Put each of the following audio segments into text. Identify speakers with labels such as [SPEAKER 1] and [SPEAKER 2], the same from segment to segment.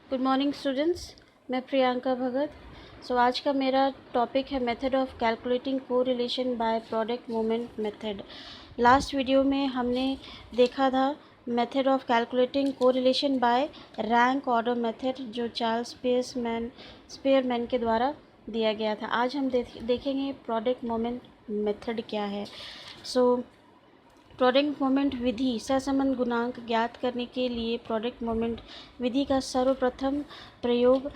[SPEAKER 1] Good morning students, मैं प्रियंका भगत। आज का मेरा टॉपिक है method of calculating correlation by product moment method. Last video में हमने देखा था method of calculating correlation by rank order method, जो चार्ल्स स्पेयरमैन के द्वारा दिया गया था। आज हम देखेंगे प्रोडक्ट मोमेंट मेथड क्या है। प्रोडक्ट मोमेंट विधि सहसंबंध गुणांक ज्ञात करने के लिए प्रोडक्ट मोमेंट विधि का सर्वप्रथम प्रयोग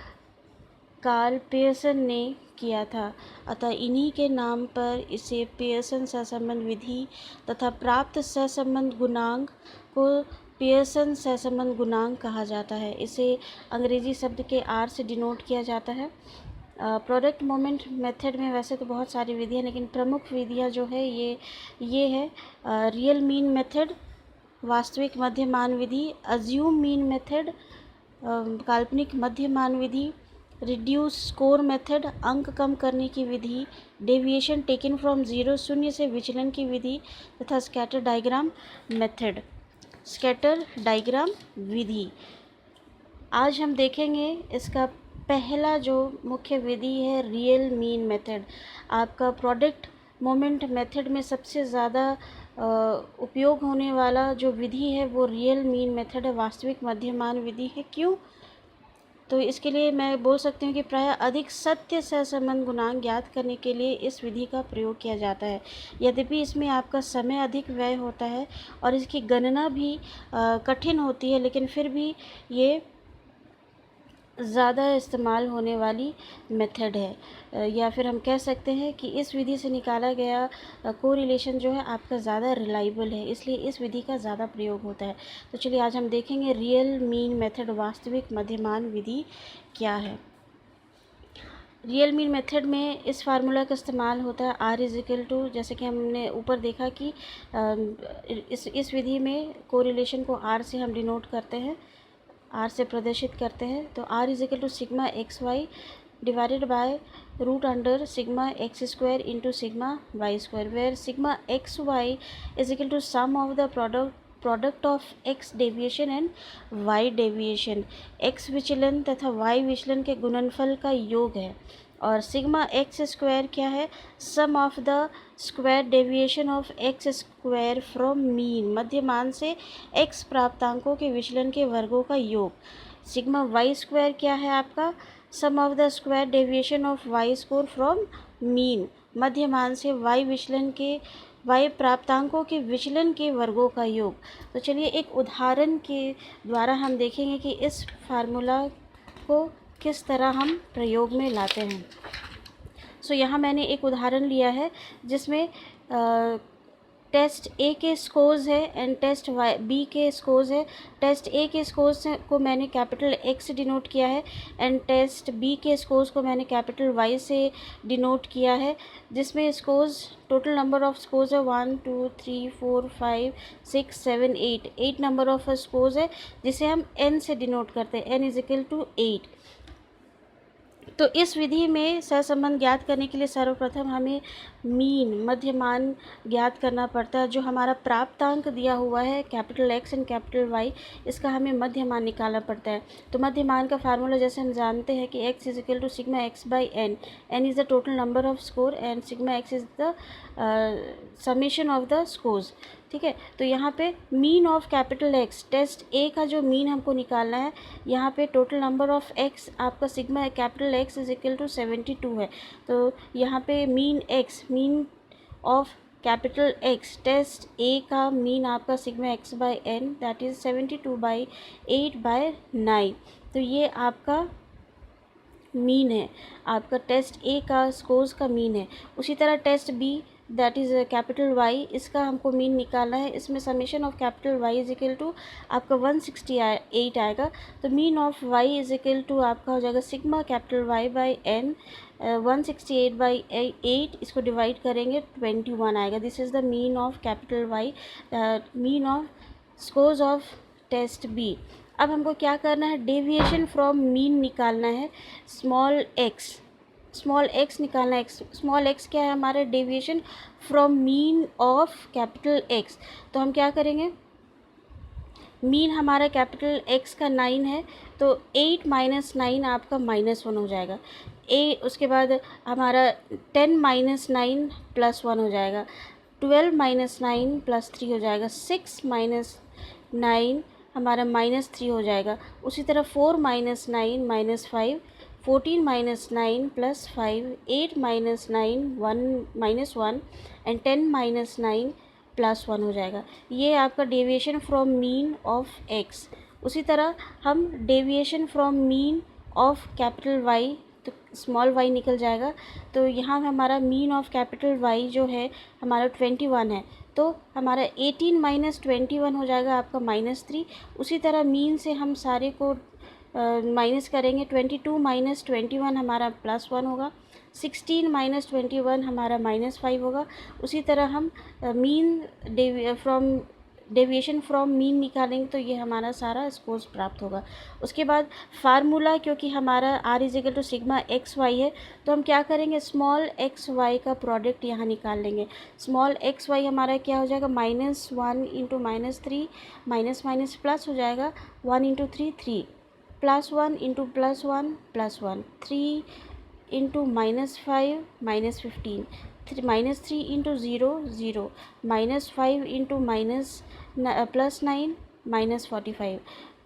[SPEAKER 1] कार्ल पियर्सन ने किया था। अतः इन्हीं के नाम पर इसे पियर्सन सहसंबंध विधि तथा प्राप्त सहसंबंध गुणांक को पियर्सन सहसंबंध गुणांक कहा जाता है। इसे अंग्रेजी शब्द के आर से डिनोट किया जाता है। प्रोडक्ट मोमेंट मेथड में वैसे तो बहुत सारी विधियाँ, लेकिन प्रमुख विधियाँ जो है ये है रियल मीन मेथड, वास्तविक मध्य मान विधि, अज्यूम मीन मेथड, काल्पनिक मध्य मान विधि, रिड्यूस स्कोर मेथड, अंक कम करने की विधि, डेविएशन टेकन फ्रॉम ज़ीरो, शून्य से विचलन की विधि, तथा scatter diagram method. Scatter diagram विधि आज हम देखेंगे। इसका पहला जो मुख्य विधि है रियल मीन मेथड। आपका प्रोडक्ट मोमेंट मेथड में सबसे ज़्यादा उपयोग होने वाला जो विधि है वो रियल मीन मेथड है, वास्तविक मध्यमान विधि है। क्यों? तो इसके लिए मैं बोल सकती हूँ कि प्रायः अधिक सत्य सहसंबंध गुणांक ज्ञात करने के लिए इस विधि का प्रयोग किया जाता है। यद्यपि इसमें आपका समय अधिक व्यय होता है और इसकी गणना भी कठिन होती है, लेकिन फिर भी ये ज़्यादा इस्तेमाल होने वाली मेथड है। या फिर हम कह सकते हैं कि इस विधि से निकाला गया कोरिलेशन जो है आपका ज़्यादा रिलायबल है, इसलिए इस विधि का ज़्यादा प्रयोग होता है। तो चलिए आज हम देखेंगे रियल मीन मेथड, वास्तविक मध्यमान विधि क्या है। रियल मीन मेथड में इस फार्मूला का इस्तेमाल होता है R इजिकल टू, जैसे कि हमने ऊपर देखा कि इस विधि में कोरिलेशन को R से हम डिनोट करते हैं, R से प्रदर्शित करते हैं। तो R is equal to sigma x y divided by root under sigma x square into sigma y square, where sigma x y is equal to sum of the product of x deviation and y deviation, x विचलन तथा y विचलन के गुणनफल का योग है। और sigma x square क्या है? Sum of the square deviation of x square from mean, मध्यमान से x प्राप्तांकों के विचलन के वर्गों का योग। सिग्मा वाई स्क्वायर क्या है आपका? Sum of the square deviation of y square from mean, मध्यमान से y प्राप्तांकों के विचलन के वर्गों का योग। तो चलिए एक उदाहरण के द्वारा हम देखेंगे कि इस फार्मूला को किस तरह हम प्रयोग में लाते हैं। यहाँ मैंने एक उदाहरण लिया है जिसमें टेस्ट ए के स्कोर्स है एंड टेस्ट बी के स्कोर्स है। टेस्ट ए के स्कोर्स को मैंने कैपिटल X से डिनोट किया है एंड टेस्ट बी के स्कोर्स को मैंने कैपिटल Y से डिनोट किया है, जिसमें scores total number of scores है 1 2 3 4 5 6 7 8 नंबर ऑफ स्कोर्स है, जिसे हम n से डिनोट करते हैं, n इजिकल टू 8। तो इस विधि में सहसंबंध ज्ञात करने के लिए सर्वप्रथम हमें मीन मध्यमान ज्ञात करना पड़ता है। जो हमारा प्राप्तांक दिया हुआ है capital X and capital Y, इसका हमें मध्यमान निकालना पड़ता है। तो मध्यमान का फार्मूला जैसे हम जानते हैं कि x is equal to sigma x by n, n is the total number of score and sigma x is the summation of the scores. ठीक है, तो यहाँ पे mean of capital X, test A का जो मीन हमको निकालना है, यहाँ पे टोटल नंबर ऑफ X आपका sigma capital X is equal to 72 है। तो यहाँ पे mean X, mean of capital X, test A का मीन आपका sigma x by n, that is 72/8/9। तो ये आपका मीन है, आपका टेस्ट ए का स्कोर्स का मीन है। उसी तरह test B that is capital Y, इसका हमको मीन निकालना है। इसमें summation of capital Y is equal to आपका 168 आएगा। तो mean of Y is equal to आपका हो जाएगा sigma capital Y by n, 168/8, इसको डिवाइड करेंगे 21 आएगा। This is the mean of capital Y, mean of scores of test B. अब हमको क्या करना है? डेविएशन फ्रॉम मीन निकालना है, स्मॉल x निकालना है। स्मॉल x क्या है हमारा? Deviation from mean of capital X। तो हम क्या करेंगे? मीन हमारा कैपिटल X का 9 है, तो 8 माइनस 9 आपका -1 हो जाएगा। उसके बाद हमारा 10 माइनस 9 प्लस 1 हो जाएगा। 12 माइनस 9 प्लस 3 हो जाएगा। 6 माइनस 9 हमारा -3 हो जाएगा। उसी तरह 4 minus 9 -5, 14 minus 9 plus 5, 8 minus 9 1 and 10 minus 9 plus 1 हो जाएगा। ये आपका deviation from mean of x. उसी तरह हम deviation from mean of capital y, तो स्मॉल वाई निकल जाएगा। तो यहाँ हमारा मीन ऑफ कैपिटल वाई जो है हमारा 21 है, तो हमारा 18 माइनस 21 हो जाएगा आपका -3। उसी तरह मीन से हम सारे को माइनस करेंगे। 22 माइनस 21 हमारा +1 होगा। 16 माइनस 21 हमारा -5 होगा। उसी तरह हम मीन डेविएशन फ्रॉम मीन निकालेंगे, तो ये हमारा सारा स्कोर्स प्राप्त होगा। उसके बाद फार्मूला, क्योंकि हमारा r = सिग्मा एक्स वाई है, तो हम क्या करेंगे, स्मॉल एक्स वाई का प्रोडक्ट यहाँ निकाल लेंगे। स्मॉल एक्स वाई हमारा क्या हो जाएगा, -1 इंटू -3, माइनस माइनस प्लस हो जाएगा। 1 into 3 3, +1 into +1 +1, 3 into -5 -15, -3 into 0 0, -5 into +9 -45,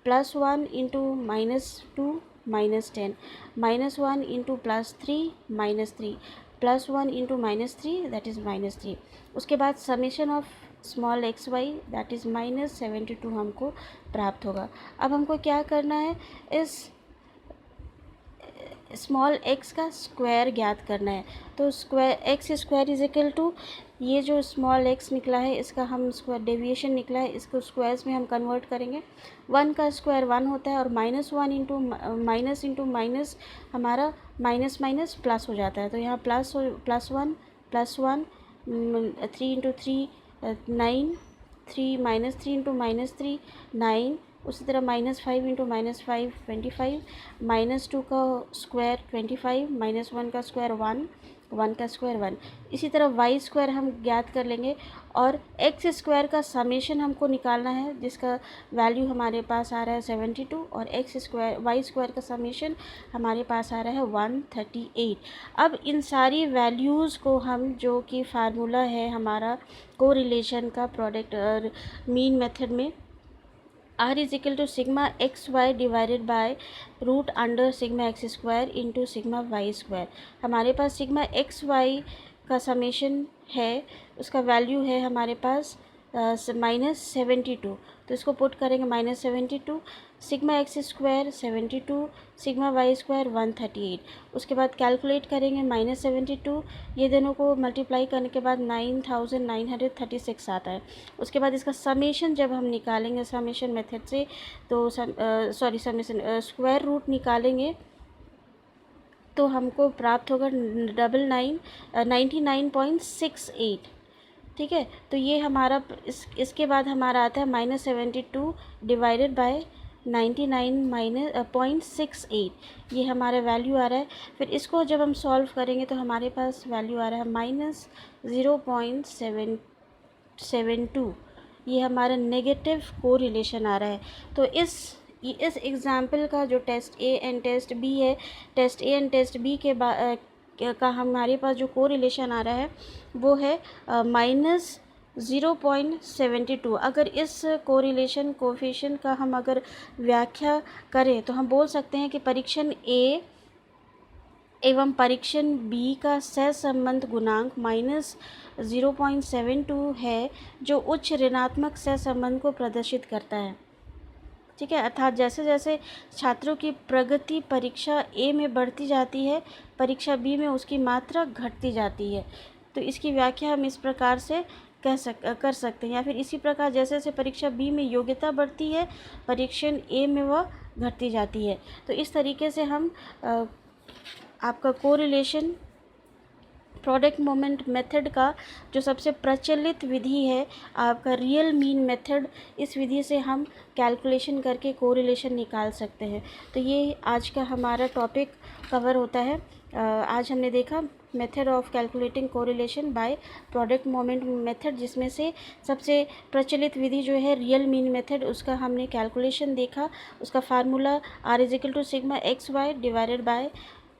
[SPEAKER 1] +1 into -2 -10, -1 into +3 -3, +1 into -3 that is -3। उसके बाद summation of small x y that is -72 हमको प्राप्त होगा। अब हमको क्या करना है, इस स्मॉल एक्स का स्क्वायर ज्ञात करना है। तो x square is equal to, ये जो स्मॉल एक्स निकला है इसका हम स्क्वायर डेविएशन निकला है, इसको स्क्वायर्स में हम कन्वर्ट करेंगे। 1 का स्क्वायर 1 होता है, और -1 इंटू माइनस हमारा माइनस माइनस प्लस हो जाता है। तो यहाँ +1 +1, 3 इंटू 3 9, 3 -3 इंटू -3 9। उसी तरह -5 इंटू -5 25, -2 का स्क्वायर 25, -1 का स्क्वायर 1, 1 का स्क्वायर 1। इसी तरह वाई स्क्वायर हम ज्ञात कर लेंगे, और एक्स स्क्वायर का समेशन हमको निकालना है, जिसका वैल्यू हमारे पास आ रहा है 72, और वाई स्क्वायर का समेशन हमारे पास आ रहा है 138। अब इन सारी वैल्यूज़ को हम, जो कि फार्मूला है हमारा कोरिलेशन का प्रोडक्ट और मीन मेथड में, r = sigma x y divided by √under sigma x square into sigma y square. हमारे पास सिग्मा एक्स वाई का समेशन है, उसका वैल्यू है हमारे पास -72। तो इसको पुट करेंगे -72, sigma x square 72, sigma y square 138। उसके बाद कैलकुलेट करेंगे -72, ये दोनों को मल्टीप्लाई करने के बाद 9936 आता है। उसके बाद इसका समेशन जब हम निकालेंगे समेशन मेथड से, तो समेशन स्क्वायर रूट निकालेंगे, तो हमको प्राप्त होगा 99.68। ठीक है, तो ये हमारा इसके बाद हमारा आता है -72 डिवाइडेड बाय 99.68, ये हमारा वैल्यू आ रहा है। फिर इसको जब हम सॉल्व करेंगे तो हमारे पास वैल्यू आ रहा है -0.772, ये हमारा नेगेटिव कोरिलेशन आ रहा है। तो इस एग्ज़ाम्पल का जो test A and test B है, test A and test B का हमारे पास जो कोरिलेशन आ रहा है वो है -0.72। अगर इस कोरिलेशन कोफिशिएंट का हम अगर व्याख्या करें, तो हम बोल सकते हैं कि परीक्षण ए एवं परीक्षण बी का सहसंबंध गुणांक -0.72 है, जो उच्च ऋणात्मक सहसंबंध को प्रदर्शित करता है। ठीक है, अर्थात जैसे जैसे छात्रों की प्रगति परीक्षा ए में बढ़ती जाती है, परीक्षा बी में उसकी मात्रा घटती जाती है। तो इसकी व्याख्या हम इस प्रकार से कर सकते हैं, या फिर इसी प्रकार जैसे जैसे परीक्षा बी में योग्यता बढ़ती है, परीक्षण ए में वह घटती जाती है। तो इस तरीके से हम आपका कोरिलेशन प्रोडक्ट मोमेंट मेथड का जो सबसे प्रचलित विधि है आपका रियल मीन मेथड, इस विधि से हम कैलकुलेशन करके कोरिलेशन निकाल सकते हैं। तो ये आज का हमारा टॉपिक कवर होता है। आज हमने देखा method of calculating correlation by product moment method, जिसमें से सबसे प्रचलित विधि जो है रियल मीन मेथड, उसका हमने कैलकुलेशन देखा। उसका formula R=σxy divided by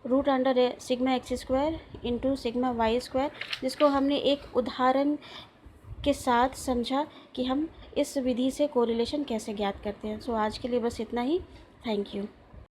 [SPEAKER 1] √σx² into σy², जिसको हमने एक उदाहरण के साथ समझा कि हम इस विधि से कोरिलेशन कैसे ज्ञात करते हैं। सो आज के लिए बस इतना ही। Thank you.